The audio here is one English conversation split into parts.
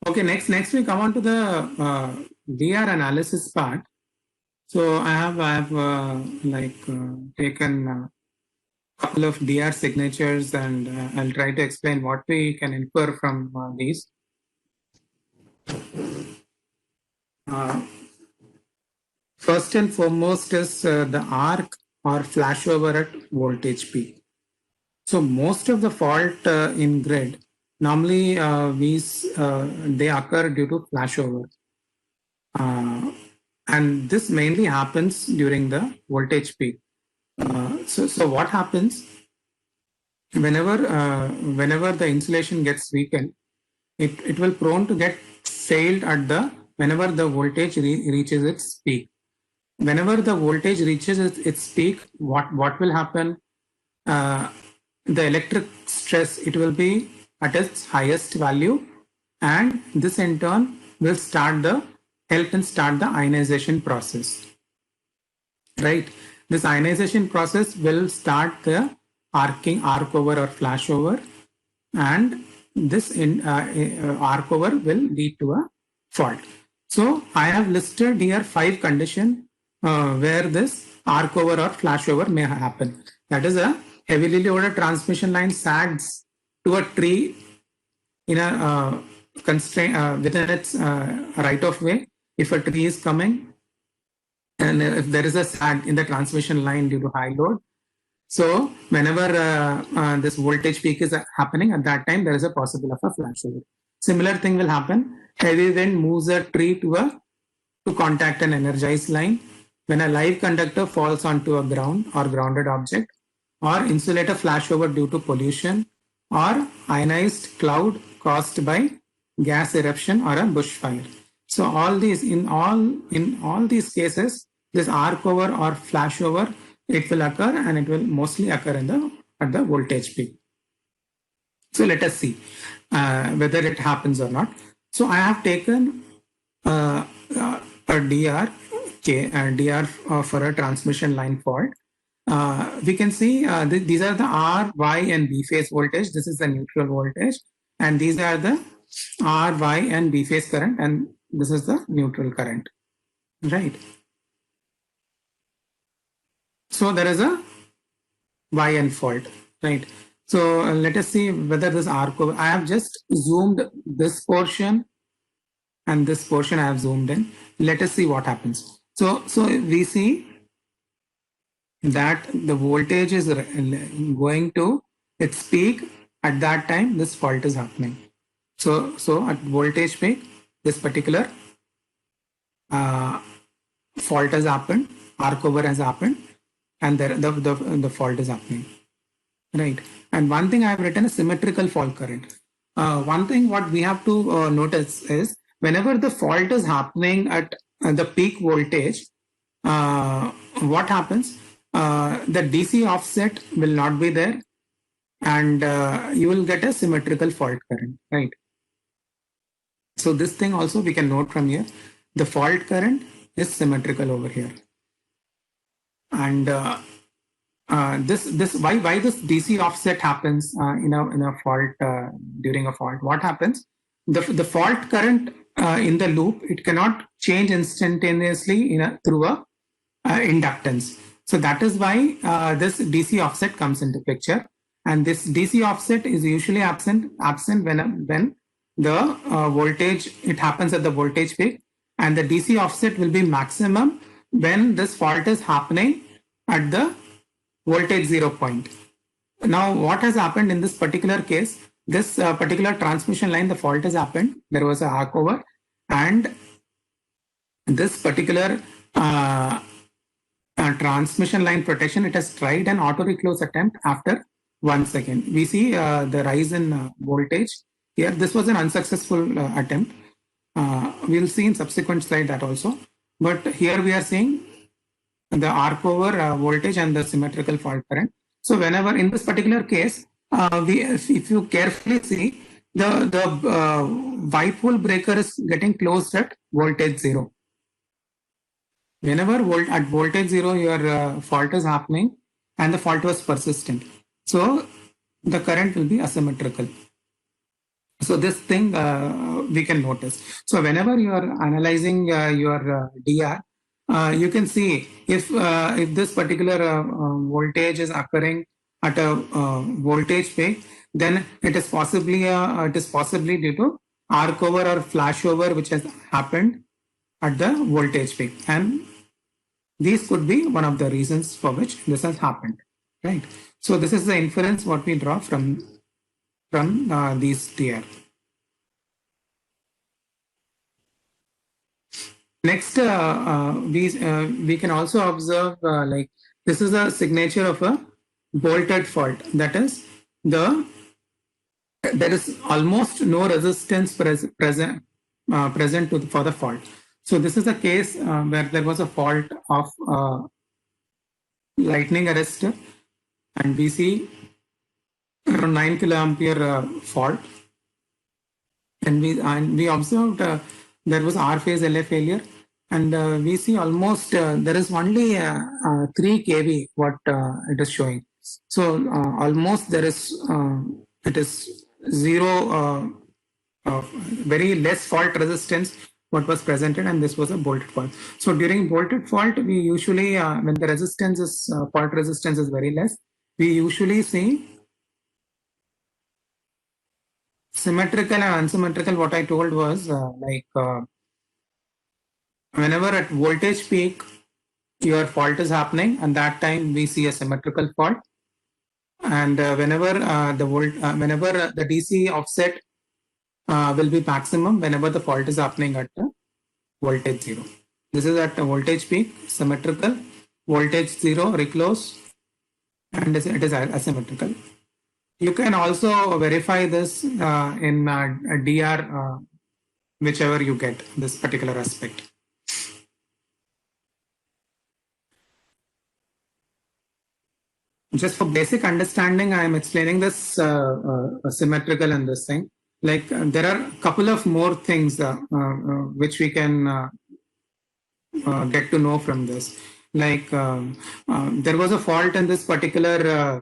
Okay, next we come on to the DR analysis part. So I have taken a couple of DR signatures, and I'll try to explain what we can infer from these. First and foremost is the arc or flashover at voltage peak. So most of the fault in grid normally they occur due to flashover. And this mainly happens during the voltage peak. So what happens whenever the insulation gets weakened, it will prone to get failed at the whenever the voltage reaches its peak. Whenever the voltage reaches its peak, what will happen? The electric stress, it will be at its highest value, and this in turn will help and start the ionization process. Right? This ionization process will start the arc over or flashover, and this arc over will lead to a fault. So I have listed here 5 conditions where this arc over or flashover may happen. That is, a heavily loaded transmission line sags to a tree in a constraint within its right of way. If a tree is coming, and if there is a sag in the transmission line due to high load, so whenever this voltage peak is happening, at that time there is a possible of a flashover. Similar thing will happen. Heavy wind moves a tree to contact an energized line. When a live conductor falls onto a ground or grounded object, or insulator flashover due to pollution, or ionized cloud caused by gas eruption or a bushfire. So all these in all these cases, this arc over or flashover, it will occur, and it will mostly occur at the voltage peak. So let us see whether it happens or not. So I have taken a DR for a transmission line fault. We can see these are the R, Y, and B phase voltage. This is the neutral voltage, and these are the R, Y, and B phase current, and this is the neutral current, right? So there is a YN fault, right? So let us see whether this arc over. I have just zoomed this portion, and this portion I have zoomed in. Let us see what happens. So we see that the voltage is going to its peak. At that time, this fault is happening. So at voltage peak, this particular fault has happened, arc over has happened, and the fault is happening, right? And one thing I have written is symmetrical fault current. One thing what we have to notice is whenever the fault is happening at the peak voltage, what happens? The DC offset will not be there, and you will get a symmetrical fault current, right? So this thing also we can note from here. The fault current is symmetrical over here, and this why this DC offset happens in a fault during a fault. What happens? The fault current in the loop, it cannot change instantaneously through a inductance. So that is why this DC offset comes into picture, and this DC offset is usually absent when the voltage, it happens at the voltage peak, and the DC offset will be maximum when this fault is happening at the voltage 0 point. Now what has happened in this particular case, this particular transmission line, the fault has happened, there was a arc over, and this particular transmission line protection, it has tried an auto reclose attempt after 1 second. We see the rise in voltage here. This was an unsuccessful attempt. We'll see in subsequent slide that also, but here we are seeing the arc over voltage and the symmetrical fault current. So whenever in this particular case, if you carefully see, the bipole breaker is getting closed at voltage 0. Whenever at voltage 0 your fault is happening and the fault was persistent, so the current will be asymmetrical. So this thing we can notice. So whenever you are analyzing your DR, you can see if this particular voltage is occurring at a voltage peak, then it is possibly due to arc over or flash over which has happened at the voltage peak, and these could be one of the reasons for which this has happened, right? So this is the inference what we draw from these DR. Next, we can also observe like this is a signature of a bolted fault. That is, there is almost no resistance present for the fault. So this is a case where there was a fault of lightning arrestor, and we see around 9 kiloampere fault, and we observed there was R phase LA failure, and we see almost there is only 3 kV what it is showing. So almost there is it is zero, very less fault resistance what was presented, and this was a bolted fault. So during bolted fault, we usually when the resistance is fault resistance is very less, we usually see symmetrical and unsymmetrical. What I told was whenever at voltage peak your fault is happening, and that time we see a symmetrical fault. And whenever the DC offset will be maximum whenever the fault is happening at the voltage zero. This is at the voltage peak, symmetrical, voltage zero, reclose, and it is asymmetrical. You can also verify this in a DR, whichever you get this particular aspect. Just for basic understanding, I am explaining this symmetrical and this thing. Like there are a couple of more things which we can get to know from this. Like there was a fault in this particular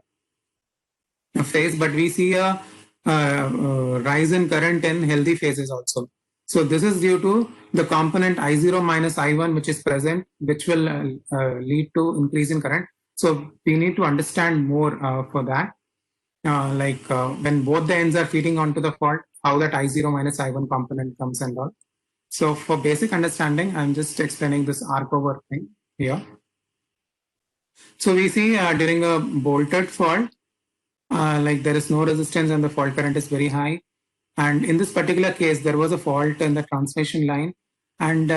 phase, but we see a rise in current in healthy phases also. So this is due to the component I0 minus I1 which is present, which will lead to increase in current. So we need to understand more for that. When both the ends are feeding onto the fault, how that I0 minus I1 component comes and all. So for basic understanding, I'm just explaining this arc over thing here. So we see during a bolted fault, like there is no resistance and the fault current is very high. And in this particular case, there was a fault in the transmission line, and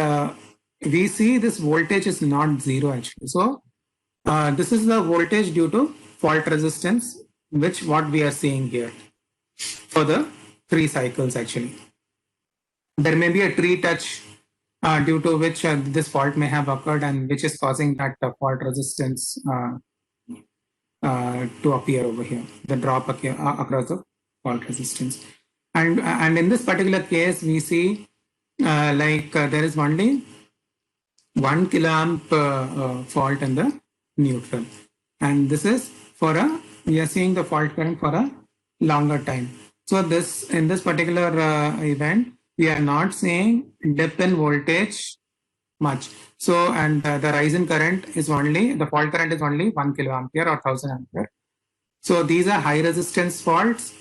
we see this voltage is not zero actually. So this is the voltage due to fault resistance, which what we are seeing here for the 3 cycles actually. There may be a tree touch due to which this fault may have occurred, and which is causing that fault resistance to appear over here, the drop across the fault resistance. And in this particular case, we see there is only 1 kiloamp fault in the neutral, and this is for we are seeing the fault current for a longer time. So in this particular event, we are not seeing dip in voltage much. So and the rise in current is only, the fault current is only 1 kiloampere or 1000 ampere. So these are high resistance faults,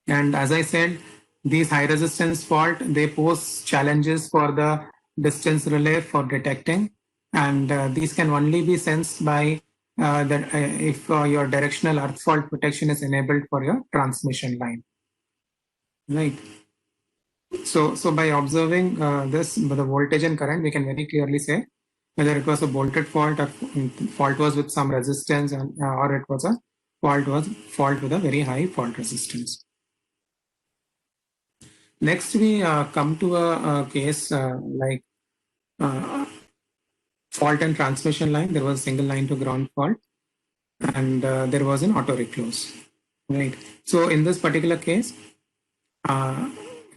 and as I said, these high resistance fault, they pose challenges for the distance relay for detecting, and these can only be sensed by if your directional earth fault protection is enabled for your transmission line, right? So by observing this, the voltage and current, we can very clearly say whether it was a bolted fault or fault was with some resistance, or it was a fault with a very high fault resistance. Next, we come to a case like fault and transmission line. There was a single line to ground fault, and there was an auto reclose, right? So in this particular case,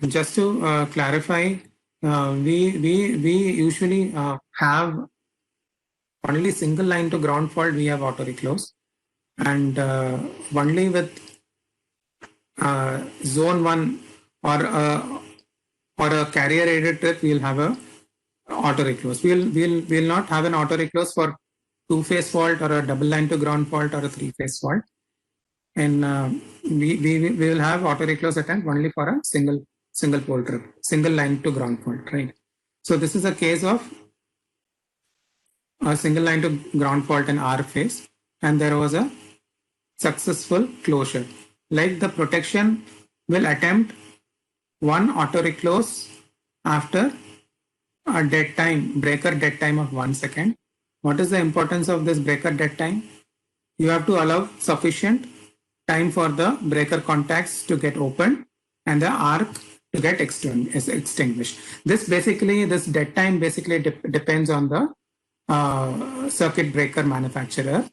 just to clarify, we usually have only single line to ground fault. We have auto reclose, and only with zone 1 or a carrier aided trip, we'll have a auto reclose. We'll not have an auto reclose for two-phase fault or a double line to ground fault or a three-phase fault. And we will have auto reclose attempt only for a single pole trip, single line to ground fault, right? So this is a case of a single line to ground fault in R phase, and there was a successful closure. Like the protection will attempt one auto reclose after a dead time, breaker dead time of 1 second. What is the importance of this breaker dead time? You have to allow sufficient time for the breaker contacts to get opened and the arc to get extinguished. This dead time basically depends on the circuit breaker manufacturer.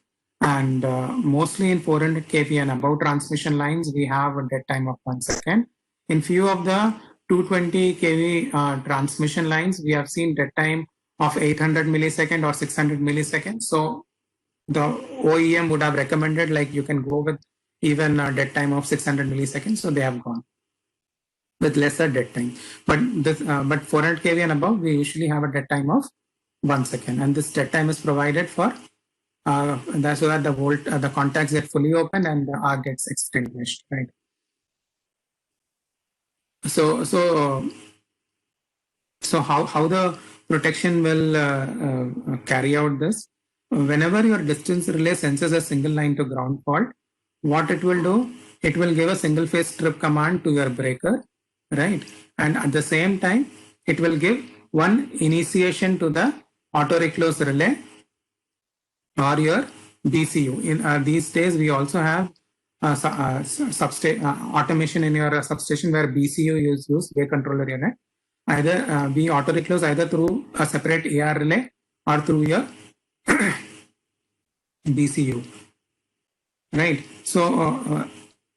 And mostly in 400 kV and above transmission lines, we have a dead time of 1 second. In few of the 220 kV transmission lines, we have seen dead time of 800 millisecond or 600 milliseconds. So the OEM would have recommended like you can go with even a dead time of 600 milliseconds. So they have gone with lesser dead time. But 400 kV and above, we usually have a dead time of 1 second. And this dead time is provided for so that the contacts get fully open and the arc gets extinguished, right? So how the protection will carry out this? Whenever your distance relay senses a single line to ground fault, what it will do, it will give a single phase strip command to your breaker, right? And at the same time, it will give one initiation to the auto reclose relay or your BCU. In these days, we also have automation in your substation where BCU is used, bay controller unit. Either be auto reclose either through a separate AR relay or through your BCU, right? So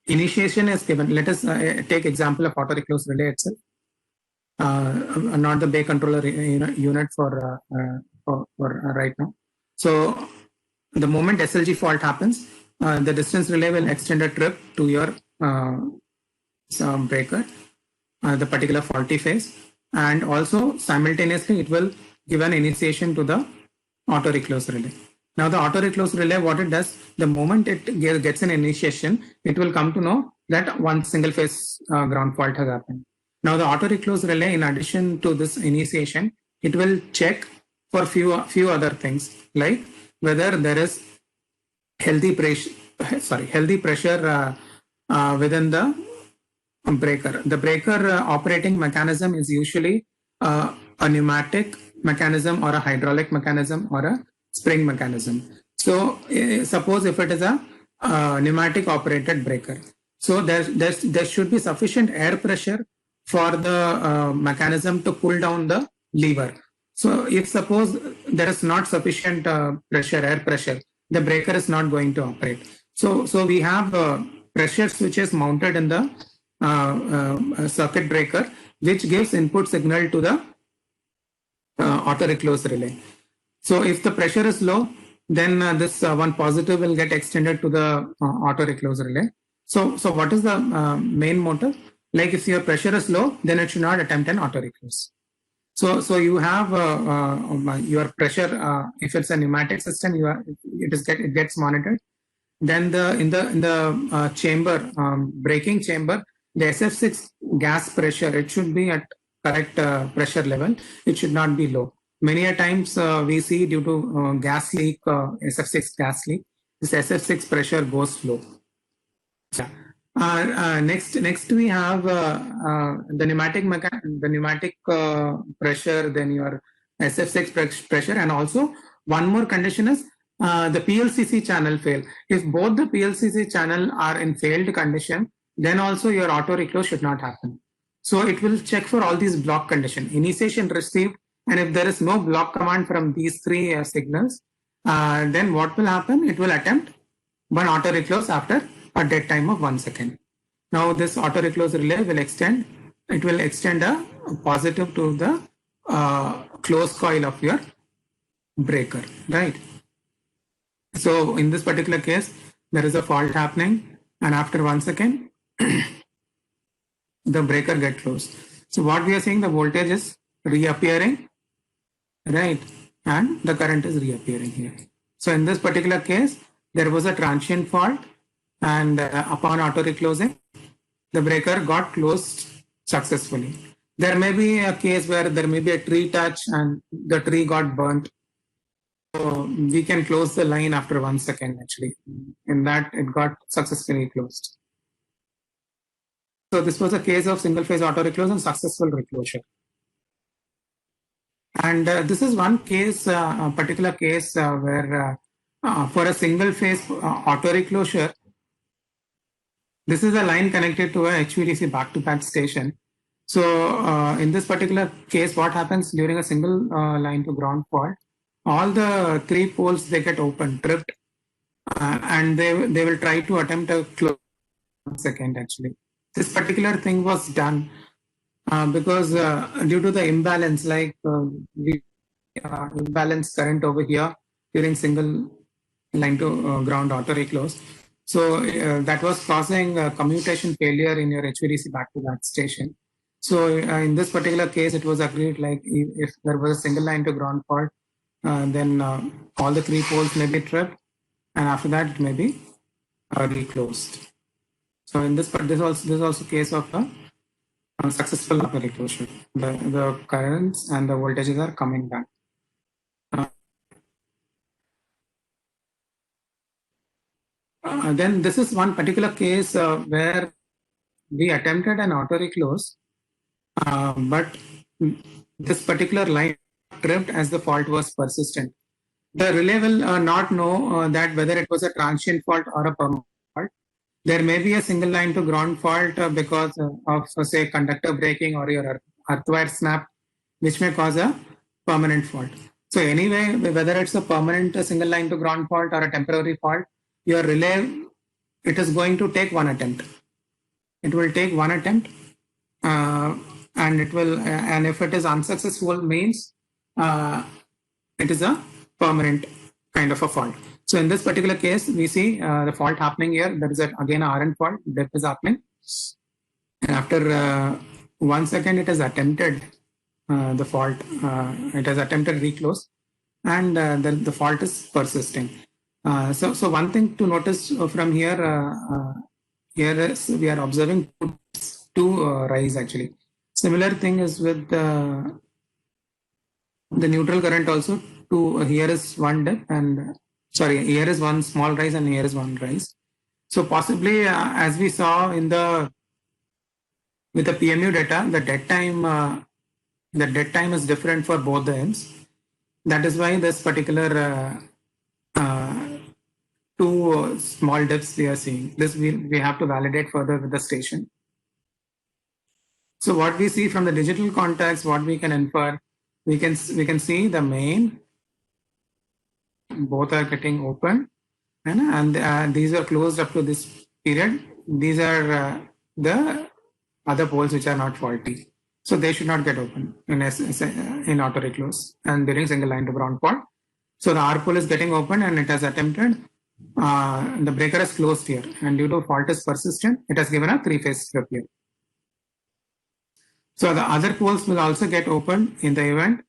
initiation is given. Let us take example of auto reclose relay itself, not the bay controller unit for right now. So the moment SLG fault happens, the distance relay will extend a trip to your breaker, the particular faulty phase, and also simultaneously it will give an initiation to the auto reclose relay. Now the auto reclose relay, what it does, the moment it gets an initiation, it will come to know that one single phase ground fault has happened. Now the auto reclose relay, in addition to this initiation, it will check for few other things, like whether there is healthy pressure within the breaker. The breaker operating mechanism is usually a pneumatic mechanism or a hydraulic mechanism or a spring mechanism. So suppose if it is a pneumatic operated breaker, so there should be sufficient air pressure for the mechanism to pull down the lever. So if suppose there is not sufficient air pressure, the breaker is not going to operate. So we have pressure switches mounted in the circuit breaker, which gives input signal to the auto reclose relay. So if the pressure is low, then this one positive will get extended to the auto reclose relay. So what is the main motive? Like if your pressure is low, then it should not attempt an auto reclose. So you have your pressure. If it's a pneumatic system, it gets monitored. Then in the chamber, braking chamber, the SF6 gas pressure, it should be at correct pressure level. It should not be low. Many a times we see due to gas leak, SF6 gas leak, this SF6 pressure goes low. Next we have the pneumatic pressure, then your SF6 pressure, and also one more condition is the PLCC channel fail. If both the PLCC channel are in failed condition, then also your auto reclose should not happen. So it will check for all these block condition, initiation received, and if there is no block command from these three signals, then what will happen? It will attempt one auto reclose after a dead time of 1 second. Now this auto reclose relay will extend. It will extend a positive to the close coil of your breaker, right? So in this particular case, there is a fault happening, and after 1 second, the breaker get closed. So what we are seeing, the voltage is reappearing, right? And the current is reappearing here. So in this particular case, there was a transient fault, and upon auto reclosing, the breaker got closed successfully. There may be a case where there may be a tree touch and the tree got burnt. So we can close the line after 1 second actually. In that, it got successfully closed. So this was a case of single phase auto reclose and successful reclosure. And this is one case, a particular case where for a single phase auto reclosure, this is a line connected to a HVDC back-to-back station. So in this particular case, what happens during a single line to ground fault, all the 3 poles, they get open, tripped, and they will try to attempt a close 1 second actually. This particular thing was done because due to the imbalance, like we imbalance current over here during single line to ground auto reclose. So that was causing commutation failure in your HVDC back-to-back station. So in this particular case, it was agreed like if there was a single line to ground fault, then all the 3 poles may be tripped, and after that it may be reclosed. So in this is also case of a successful auto reclosure. The currents and the voltages are coming back. Then this is one particular case where we attempted an auto reclose, but this particular line tripped as the fault was persistent. The relay will not know that whether it was a transient fault or a permanent fault. There may be a single line to ground fault because of say conductor breaking or your earth wire snap, which may cause a permanent fault. So anyway, whether it's a permanent single line to ground fault or a temporary fault, your relay, it is going to take one attempt. It will take one attempt, and it will, and if it is unsuccessful, means it is a permanent kind of a fault. So in this particular case, we see the fault happening here. There is again a RN fault. Dip is happening, and after 1 second, it has attempted the fault. It has attempted reclose, and the fault is persisting. So one thing to notice from here, here is we are observing two rise actually. Similar thing is with the neutral current also. Here is one dip, and sorry, here is one small rise and here is one rise. So possibly, as we saw in with the PMU data, the dead time is different for both the ends. That is why this particular two small dips we are seeing. This we have to validate further with the station. So what we see from the digital contacts, what we can infer, we can see the main, both are getting open, and these are closed up to this period. These are the other poles which are not faulty, so they should not get open in auto reclose and during single line to ground fault. So the R pole is getting open and it has attempted. The breaker is closed here, and due to fault is persistent, it has given a 3-phase trip here. So the other poles will also get opened in the event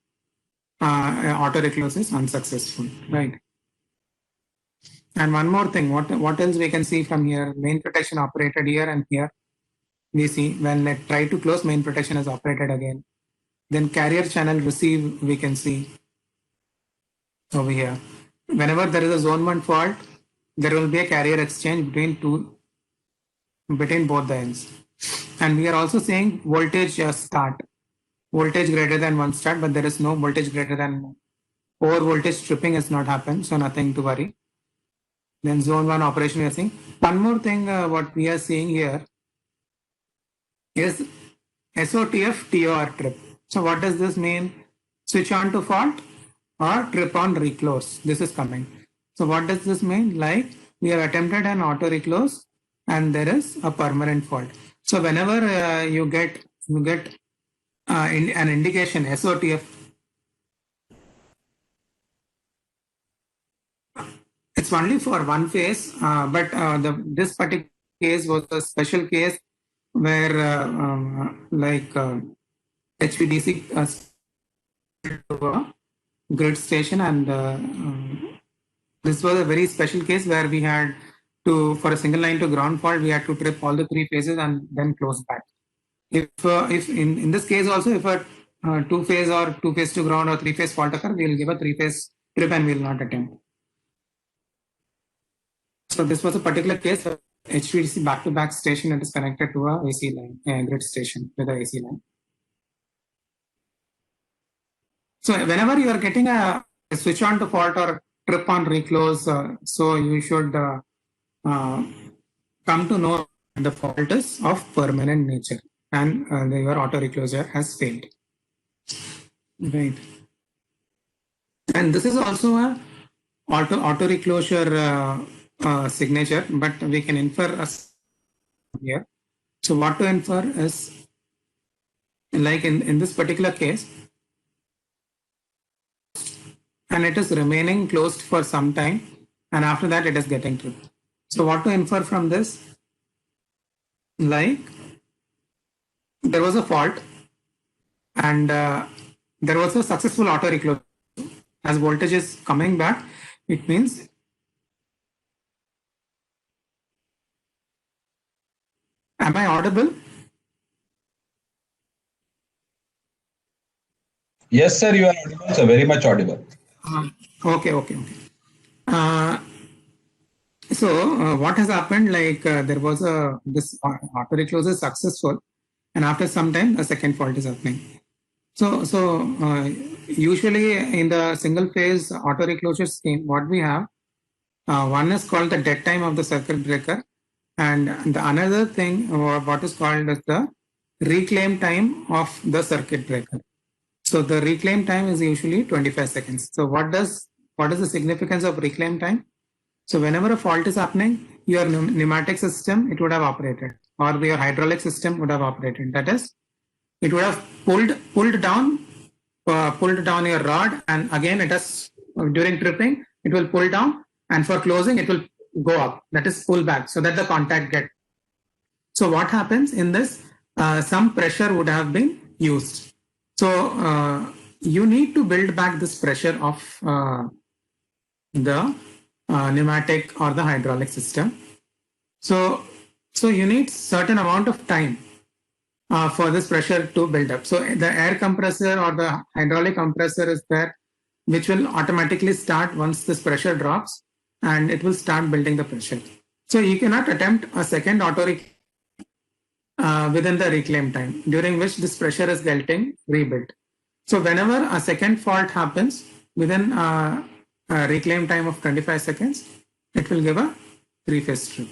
auto reclose is unsuccessful, right? And one more thing, what else we can see from here? Main protection operated here, and here we see when I try to close, main protection is operated again. Then carrier channel receive, we can see over here. Whenever there is a zone 1 fault, there will be a carrier exchange between both the ends. And we are also saying voltage start, voltage greater than 1 start, but there is no voltage greater than over voltage tripping has not happened, so nothing to worry. Then zone 1 operation we are seeing. One more thing, what we are seeing here is SOTF TOR trip. So what does this mean? Switch on to fault or trip on reclose. This is coming. So what does this mean? Like we have attempted an auto reclose and there is a permanent fault. So whenever you get an indication SOTF, it's only for one phase, but this particular case was a special case where like HVDC to a grid station, and this was a very special case where we had to, for a single line to ground fault, we had to trip all the three phases and then close back. If in this case also, if a two phase or two phase to ground or three phase fault occur, we will give a three phase trip and we will not attempt. So this was a particular case of HVDC back-to-back station that is connected to a AC line, a grid station with a AC line. So whenever you are getting a switch on to fault or trip on reclose, so you should come to know the fault is of permanent nature and your auto reclosure has failed. Right. And this is also a auto reclosure signature, but we can infer here. So what to infer is, like in this particular case, and it is remaining closed for some time, and after that it is getting tripped. So what to infer from this? Like there was a fault and there was a successful auto reclosure. As voltage is coming back, it means am I audible? Yes, sir, you are audible, sir, very much audible. Okay. So what has happened? Like there was this auto reclose is successful, and after some time a second fault is happening. So usually in the single phase auto reclosure scheme, what we have, one is called the dead time of the circuit breaker, and the another thing what is called as the reclaim time of the circuit breaker. So the reclaim time is usually 25 seconds. So what is the significance of reclaim time? So whenever a fault is happening, your pneumatic system, it would have operated, or your hydraulic system would have operated. That is, it would have pulled down your rod, and again it has, during tripping, it will pull down, and for closing, it will go up. That is pull back, so that the contact get. So what happens in this? Some pressure would have been used. So you need to build back this pressure of the pneumatic or the hydraulic system. So you need certain amount of time for this pressure to build up. So the air compressor or the hydraulic compressor is there, which will automatically start once this pressure drops, and it will start building the pressure. So you cannot attempt a second auto within the reclaim time, during which this pressure is getting rebuilt. So whenever a second fault happens within reclaim time of 25 seconds, it will give a three-phase strip.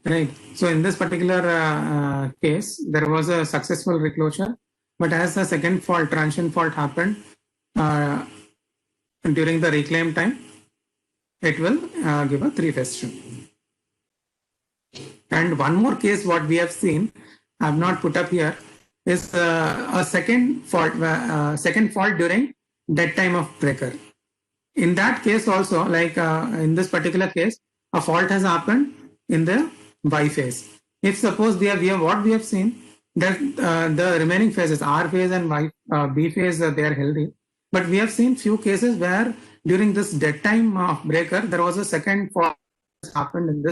Right. So in this particular case, there was a successful reclosure, but as the second fault, transient fault happened during the reclaim time, it will give a three-phase strip. And one more case, what we have seen, I have not put up here, is a second fault during dead time of breaker. In that case also, like in this particular case, a fault has happened in the Y phase. If suppose we have what we have seen, that the remaining phases, R phase and B phase, they are healthy. But we have seen few cases where during this dead time of breaker, there was a second fault happened in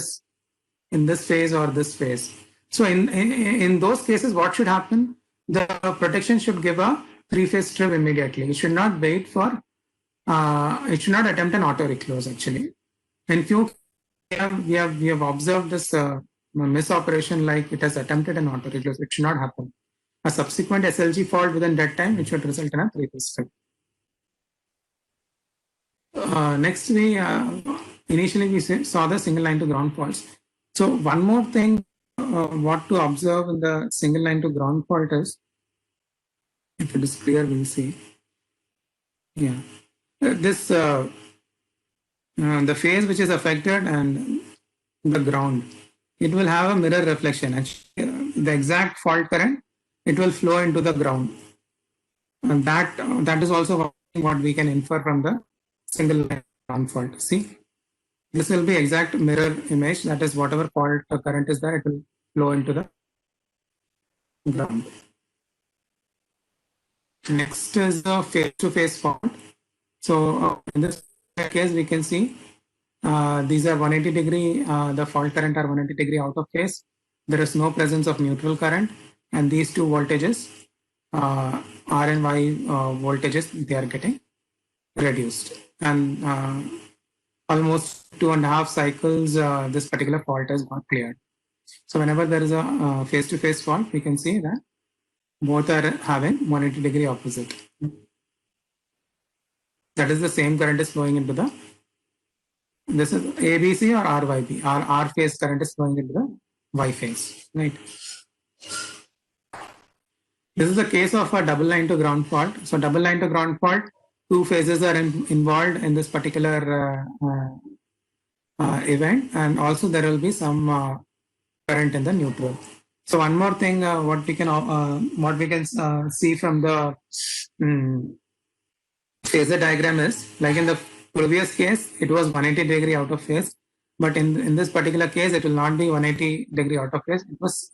this phase or this phase. So in those cases, what should happen? The protection should give a three-phase strip immediately. It should not wait for. It should not attempt an auto reclose actually. In few we have observed this misoperation, like it has attempted an auto reclose. It should not happen. A subsequent SLG fault within that time, it should result in a three-phase strip. Next, we initially we saw the single line to ground faults. So one more thing, what to observe in the single line to ground fault is, if it is clear, we'll see. Yeah, this the phase which is affected and the ground, it will have a mirror reflection. Actually, the exact fault current, it will flow into the ground, and that is also what we can infer from the single line ground fault. See, this will be exact mirror image. That is, whatever fault current is there, it will flow into the ground. Next is the face-to-face fault. So in this case, we can see these are 180 degree, the fault current are 180 degree out of phase. There is no presence of neutral current, and these two voltages, R and Y voltages, they are getting reduced. And almost 2.5 cycles, this particular fault has got cleared. So whenever there is a face-to-face fault, we can see that both are having 180 degree opposite. That is the same current is flowing into the, this is ABC or RYB. R phase current is flowing into the Y phase, right? This is the case of a double line to ground fault. So double line to ground fault, two phases are involved in this particular event, and also there will be some current in the neutral. So one more thing, what we can see from the phasor diagram is, like in the previous case, it was 180 degree out of phase, but in this particular case, it will not be 180 degree out of phase.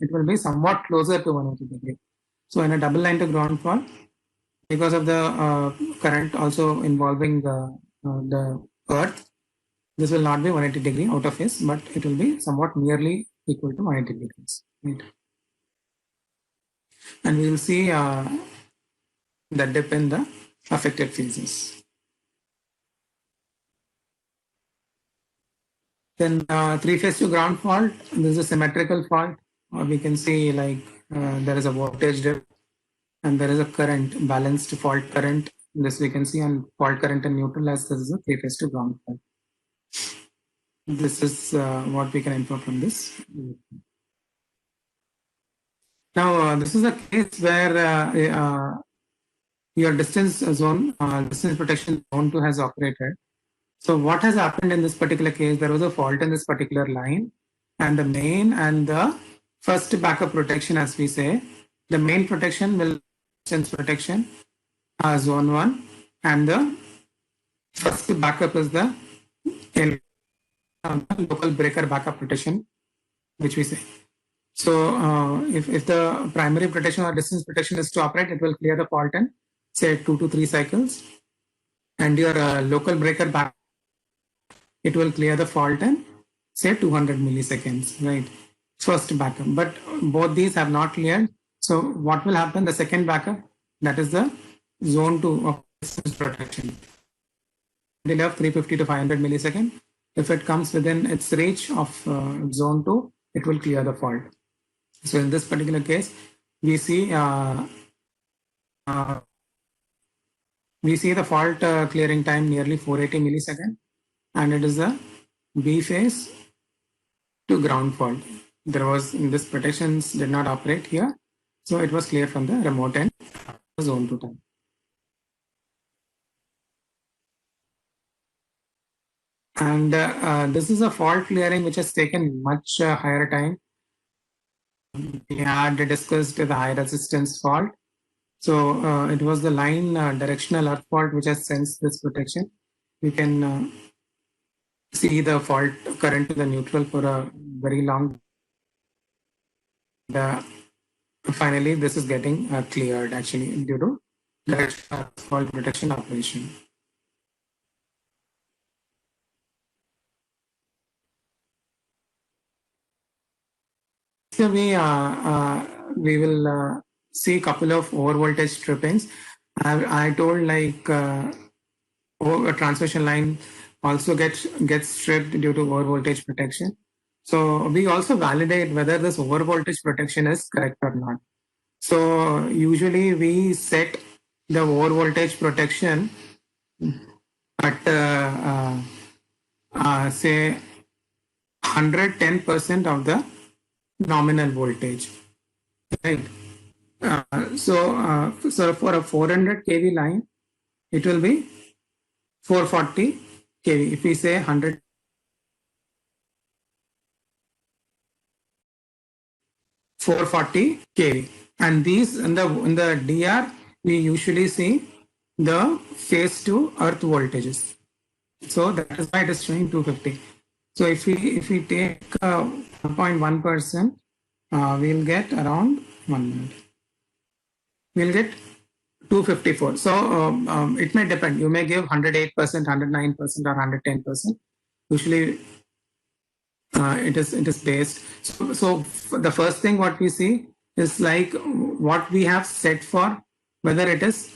It will be somewhat closer to 180 degree. So in a double line to ground fault, because of the current also involving the earth, this will not be 180 degree out of phase, but it will be somewhat nearly equal to 180 degrees. Right? And we will see the dip in the affected phases. Then three-phase to ground fault, this is a symmetrical fault. We can see like there is a voltage dip and there is a current, balanced fault current. This we can see, on fault current and neutral as this is a three-phase to ground fault. This is what we can infer from this. Now, this is a case where your distance zone, distance protection zone 2 has operated. So what has happened in this particular case? There was a fault in this particular line, and the main and the first backup protection, as we say, the main protection will distance protection, zone 1, and the first backup is the local breaker backup protection, which we say. So if the primary protection or distance protection is to operate, it will clear the fault in say 2 to 3 cycles, and your local breaker back, it will clear the fault in say 200 milliseconds, right? First backup, but both these have not cleared. So what will happen? The second backup, that is the zone 2 of distance protection, delay of 350 to 500 milliseconds. If it comes within its reach of zone 2, it will clear the fault. So in this particular case, we see the fault clearing time nearly 480 milliseconds, and it is a B phase to ground fault. There was, this protections did not operate here, so it was clear from the remote end, zone 2 time. And this is a fault clearing which has taken much higher time. We had discussed the high resistance fault. So it was the line directional earth fault which has sensed this protection. We can see the fault current to the neutral for a very long. Finally, this is getting cleared actually due to directional earth fault protection operation. So we will see a couple of over voltage trippings. I told like a transmission line also gets stripped due to over voltage protection. So we also validate whether this over voltage protection is correct or not. So usually we set the over voltage protection at say 110% of the nominal voltage, right? So for a 400 kV line, it will be 440 kV. If we say 100, kV, and these in the DR, we usually see the phase to earth voltages. So that is why it is showing 250. So if we take 1.1%, we'll get around 1 minute. We'll get 254. So it may depend. You may give 108%, 109%, or 110%. Usually, it is based. So the first thing what we see is like what we have set for, whether it is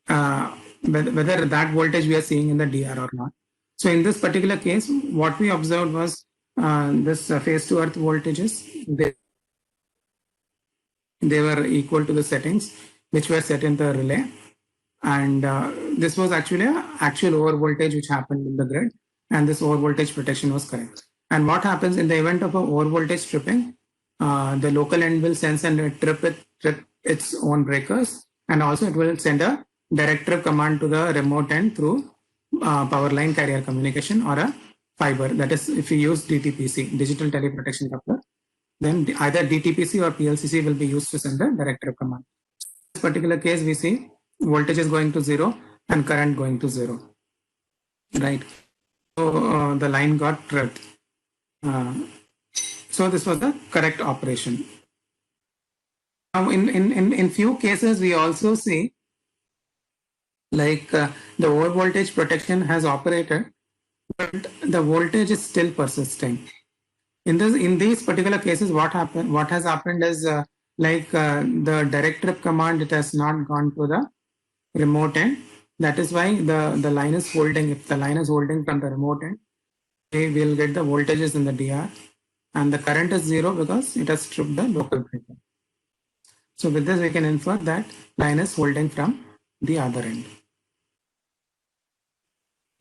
whether that voltage we are seeing in the DR or not. So in this particular case, what we observed was this phase to earth voltages. They were equal to the settings which were set in the relay, and this was actually an actual over voltage which happened in the grid, and this over voltage protection was correct. And what happens in the event of a over voltage tripping, the local end will sense and trip its own breakers, and also it will send a direct trip command to the remote end through power line carrier communication or a fiber. That is, if you use DTPC, digital teleprotection coupler, then either DTPC or PLCC will be used to send the direct trip command. In this particular case, we see voltage is going to 0 and current going to 0. Right. So the line got tripped. So this was the correct operation. Now, in few cases, we also see like the over voltage protection has operated, but the voltage is still persisting. In these particular cases, what has happened is the direct trip command, it has not gone to the remote end. That is why the line is holding. If the line is holding from the remote end, we will get the voltages in the DR, and the current is 0 because it has stripped the local breaker. So with this, we can infer that line is holding from the other end.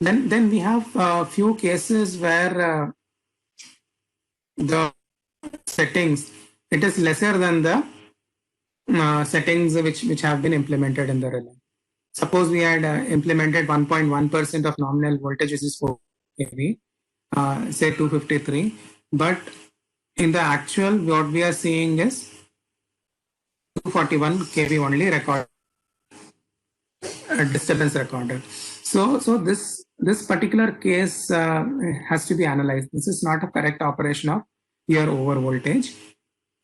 Then we have a few cases where the settings, it is lesser than the settings which have been implemented in the relay. Suppose we had implemented 1.1% of nominal voltage, which is 4 kV, say 253, but in the actual, what we are seeing is 241 kV only recorded, disturbance recorded. So this particular case has to be analyzed. This is not a correct operation of your over voltage,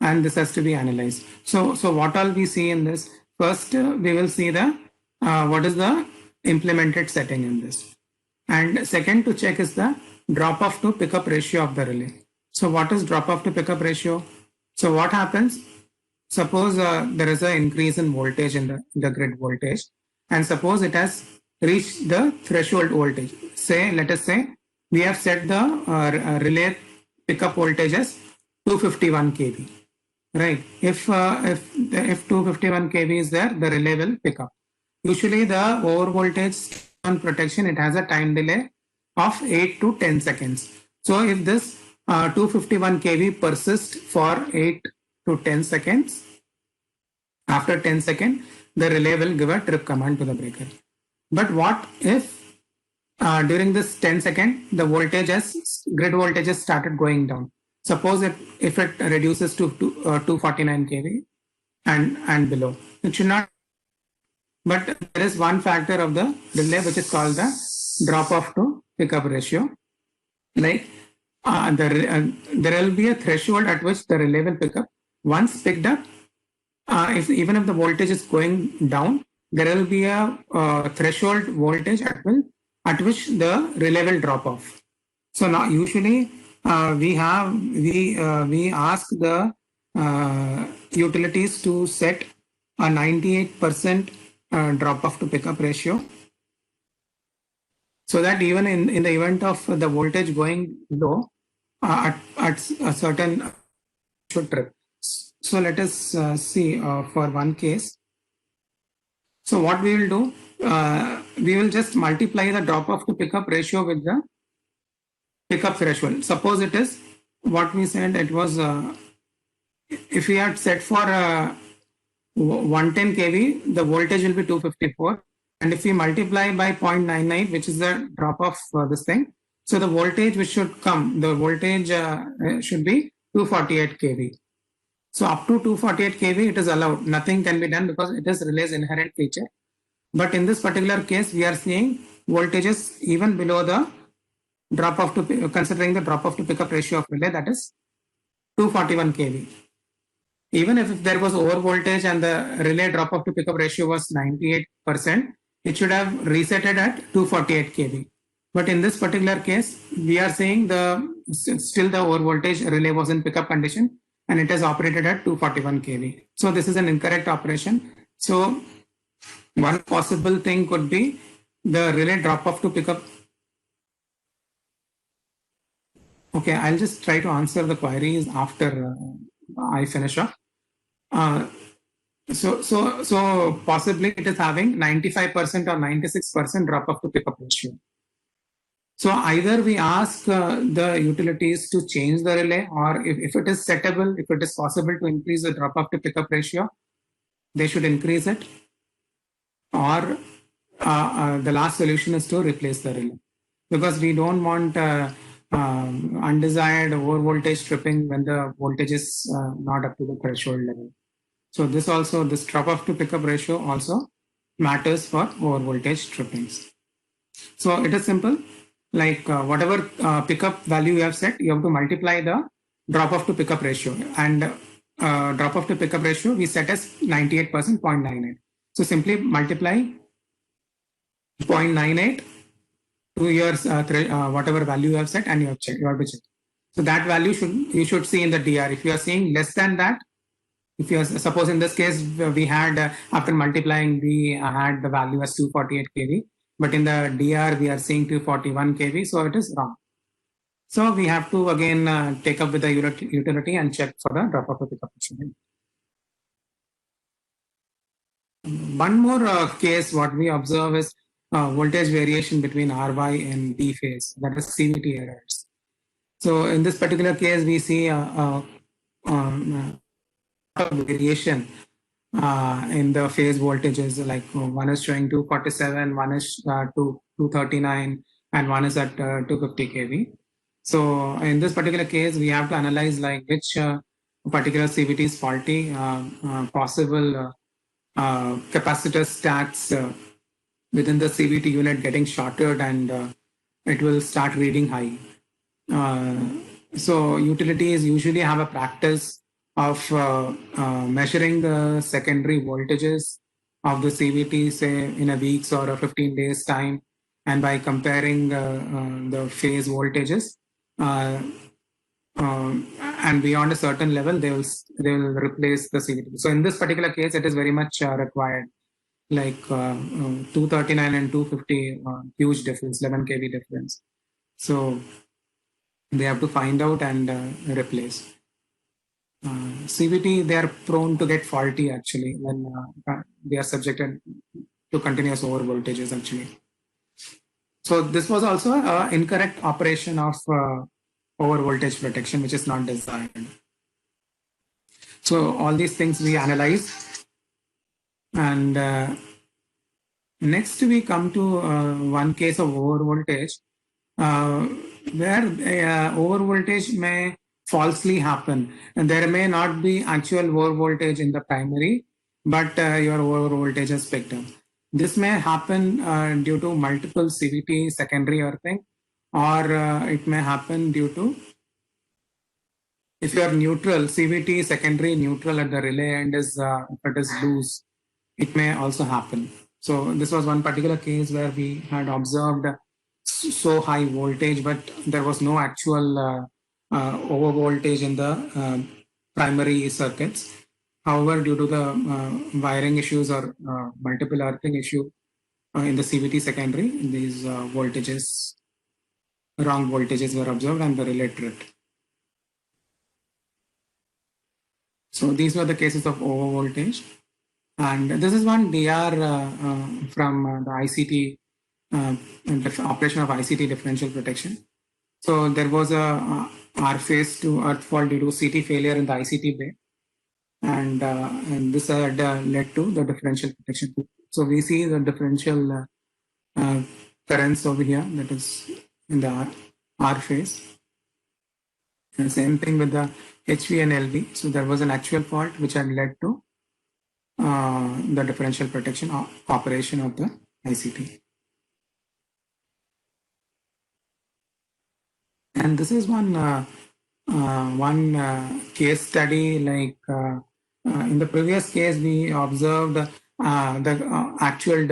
and this has to be analyzed. So what all we see in this? First, we will see the what is the implemented setting in this, and second to check is the drop off to pickup ratio of the relay. So what is drop off to pickup ratio? So what happens? Suppose there is an increase in voltage in the grid voltage, and suppose it has reached the threshold voltage. Let us say we have set the relay pickup voltage as 251 kV, right? If 251 kV is there, the relay will pick up. Usually the over voltage on protection, it has a time delay of 8 to 10 seconds. So if this 251 kV persists for 8 to 10 seconds, after 10 seconds, the relay will give a trip command to the breaker. But what if during this 10 second, the grid voltage has started going down? Suppose if it reduces to 249 kV and below, it should not. But there is one factor of the relay which is called the drop off to pickup ratio. Like there will be a threshold at which the relay will pick up. Once picked up, even if the voltage is going down, there will be a threshold voltage at which the relay will drop off. So now usually we ask the utilities to set a 98% drop off to pickup ratio, so that even in the event of the voltage going low, at a certain should trip. So let us see for one case. So what we will do, we will just multiply the drop off to pickup ratio with the pickup threshold. Suppose it is what we said, it was if we had set for 110 kV, the voltage will be 254, and if we multiply by 0.99, which is the drop off for this thing, so the voltage which should come, the voltage should be 248 kV. So up to 248 kV, it is allowed. Nothing can be done because it is relay's inherent feature. But in this particular case, we are seeing voltages even below the drop off to, considering the drop off to pickup ratio of relay, that is 241 kV. Even if there was over voltage and the relay drop off to pickup ratio was 98%, it should have resetted at 248 kV. But in this particular case, we are saying still the over voltage relay was in pickup condition and it has operated at 241 kV. So this is an incorrect operation. So one possible thing could be the relay drop off to pickup. Okay, I'll just try to answer the queries after I finish up. So possibly it is having 95% or 96% drop off to pickup ratio. So either we ask the utilities to change the relay, or if it is settable, if it is possible to increase the drop off to pickup ratio, they should increase it. Or the last solution is to replace the relay, because we don't want undesired over voltage tripping when the voltage is not up to the threshold level. So this drop off to pickup ratio also matters for over voltage trippings. So it is simple, like whatever pickup value you have set, you have to multiply the drop off to pickup ratio, and drop off to pickup ratio we set as 98%, 0.98. So simply multiply 0.98 to your whatever value you have set, and you have to check. So that value you should see in the DR. If you are seeing less than that, if you are, suppose in this case we had after multiplying we had the value as 248 kV, but in the DR we are seeing 241 kV, so it is wrong. So we have to again take up with the utility and check for the drop off to pickup ratio. One more case what we observe is voltage variation between RY and D phase, that is CVT errors. So in this particular case we see variation in the phase voltages, like one is showing 247, one is 239, and one is at 250 kV. So in this particular case, we have to analyze like which particular CVT is faulty, possible capacitor stacks within the CVT unit getting shorted, and it will start reading high. So utilities usually have a practice of measuring the secondary voltages of the CVT, say in a week's or a 15 days time, and by comparing the phase voltages, and beyond a certain level, they will replace the CVT. So in this particular case, it is very much required, like 239 and 250, huge difference, 11 kV difference. So they have to find out and replace. CVT, they are prone to get faulty actually when they are subjected to continuous over voltages actually. So this was also an incorrect operation of over voltage protection, which is not desired. So all these things we analyze, and next we come to one case of over voltage where over voltage may falsely happen, and there may not be actual over voltage in the primary, but your over voltage is picked up. This may happen due to multiple CVT secondary earthing, or it may happen due to, if you are neutral, CVT secondary neutral at the relay end is if it is loose, it may also happen. So this was one particular case where we had observed so high voltage, but there was no actual over voltage in the primary circuits. However, due to the wiring issues or multiple earthing issue in the CVT secondary, these voltages, wrong voltages were observed and the relay tripped. So these were the cases of over voltage. And this is one DR from the ICT, operation of ICT differential protection. So there was a R phase to earth fault due to CT failure in the ICT bay. And this had led to the differential protection. So we see the differential currents over here, that is in the R phase. And same thing with the HV and LV. So there was an actual fault which had led to the differential protection operation of the ICT. And this is one one case study like in the previous case we observed the actual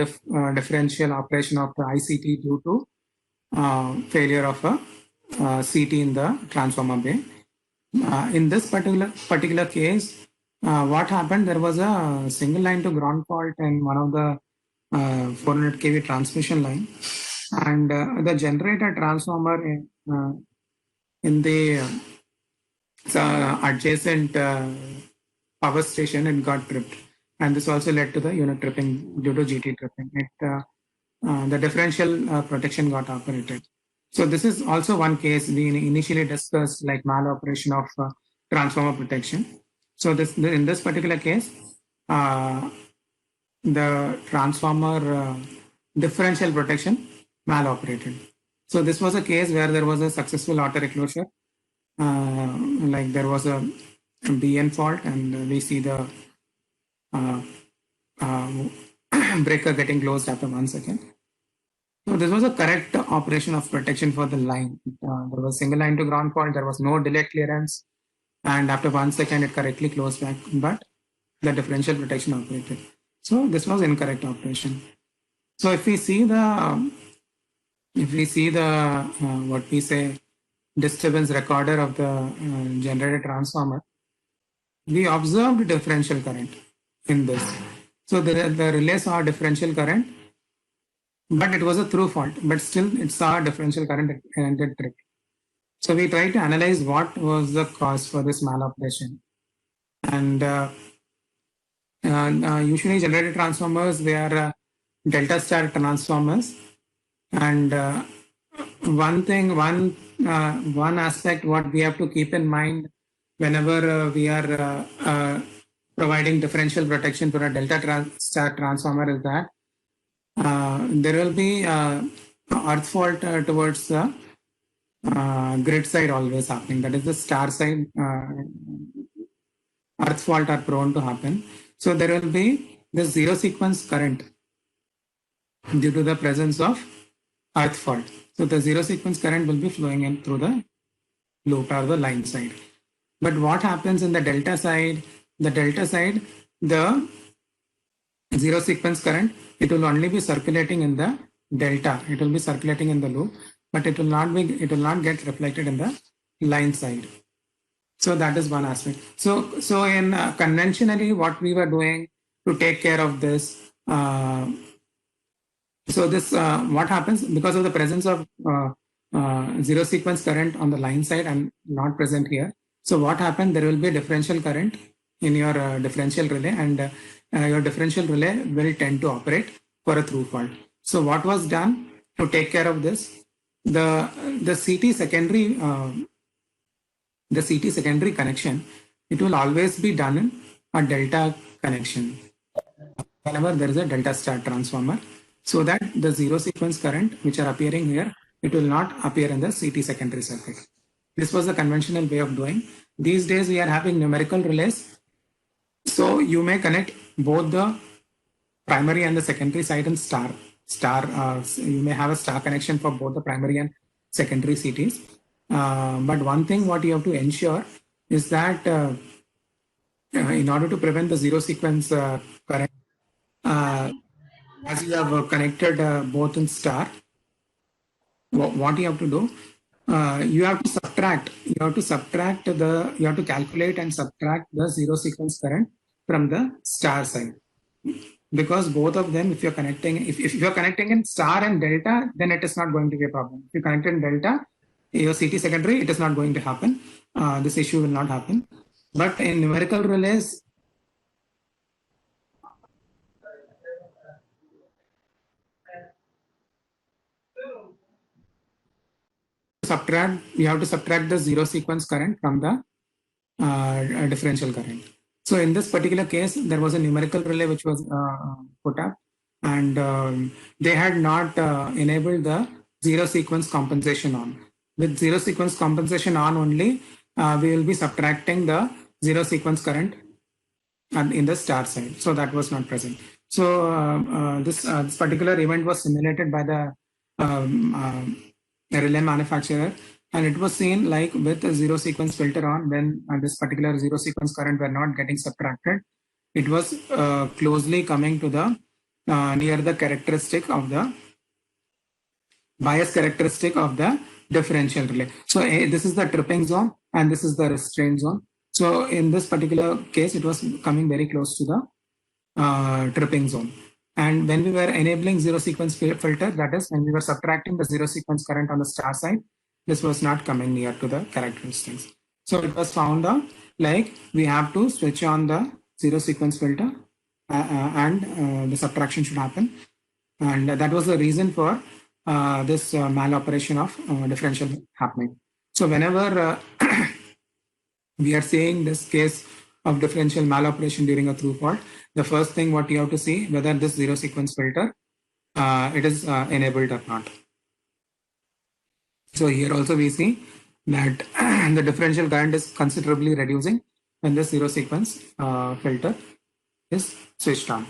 differential operation of the ICT due to failure of a CT in the transformer bay. In this particular case, what happened? There was a single line to ground fault in one of the 400 kV transmission line, and the generator transformer in the adjacent power station, it got tripped, and this also led to the unit tripping due to GT tripping. The differential protection got operated. So this is also one case we initially discussed, like maloperation of transformer protection. So in this particular case, the transformer differential protection maloperated. So this was a case where there was a successful auto reclosure. Like there was a BN fault, and we see the breaker getting closed after 1 second. So this was a correct operation of protection for the line. There was single line to ground fault. There was no delay clearance, and after 1 second, it correctly closed back. But the differential protection operated. So this was incorrect operation. So if we see the what we say disturbance recorder of the generator transformer, we observed differential current in this. So the relay saw differential current, but it was a through fault, but still it saw differential current and it tripped. So we tried to analyze what was the cause for this maloperation. And usually generator transformers, they are delta star transformers. And one aspect what we have to keep in mind whenever we are providing differential protection for a delta star transformer is that there will be earth fault towards the grid side always happening. That is the star side. Earth fault are prone to happen. So there will be the zero sequence current due to the presence of earth fault. So the zero sequence current will be flowing in through the loop or the line side. But what happens in the delta side? The zero sequence current, it will only be circulating in the delta. It will be circulating in the loop, but it will not get reflected in the line side. So that is one aspect. So in conventionally, what we were doing to take care of this. So this what happens because of the presence of zero sequence current on the line side and not present here. So what happened? There will be a differential current in your differential relay, and your differential relay will tend to operate for a through fault. So what was done to take care of this? The CT secondary connection, it will always be done in a delta connection whenever there is a delta star transformer, so that the zero sequence current which are appearing here, it will not appear in the CT secondary circuit. This was the conventional way of doing. These days we are having numerical relays. So you may connect both the primary and the secondary side in star. You may have a star connection for both the primary and secondary CTs. But one thing what you have to ensure is that in order to prevent the zero sequence current, as you have connected both in star, what you have to do, you have to calculate and subtract the zero sequence current from the star side, because both of them, if you're connecting in star and delta, then it is not going to be a problem. If you connect in delta, your CT secondary, it is not going to happen. This issue will not happen. But in numerical relays, you have to subtract the zero sequence current from the differential current. So in this particular case, there was a numerical relay which was put up, and they had not enabled the zero sequence compensation on. With zero sequence compensation on only, we will be subtracting the zero sequence current in the star side. So that was not present. So this particular event was simulated by the relay manufacturer, And it was seen like with a zero sequence filter on, when this particular zero sequence current were not getting subtracted, it was closely coming to the near the characteristic of the bias characteristic of the differential relay. So this is the tripping zone and this is the restraint zone. So in this particular case, it was coming very close to the tripping zone. And when we were enabling zero sequence filter, that is when we were subtracting the zero sequence current on the star side, this was not coming near to the characteristics. So it was found out like we have to switch on the zero sequence filter and the subtraction should happen. And that was the reason for this maloperation of differential happening. So whenever we are seeing this case of differential maloperation during a through fault, the first thing what you have to see whether this zero sequence filter it is enabled or not. So here also we see that the differential current is considerably reducing when the zero sequence filter is switched on.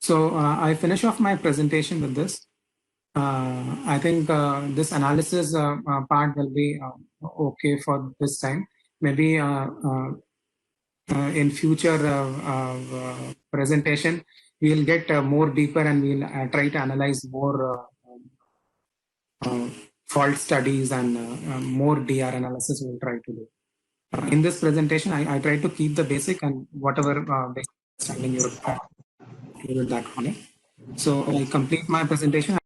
So I finish off my presentation with this. I think this analysis part will be okay for this time. Maybe in future presentation, we'll get more deeper and we'll try to analyze more fault studies and more DR analysis we'll try to do. In this presentation, I try to keep the basic and whatever basic understanding you require, that only. So I complete my presentation.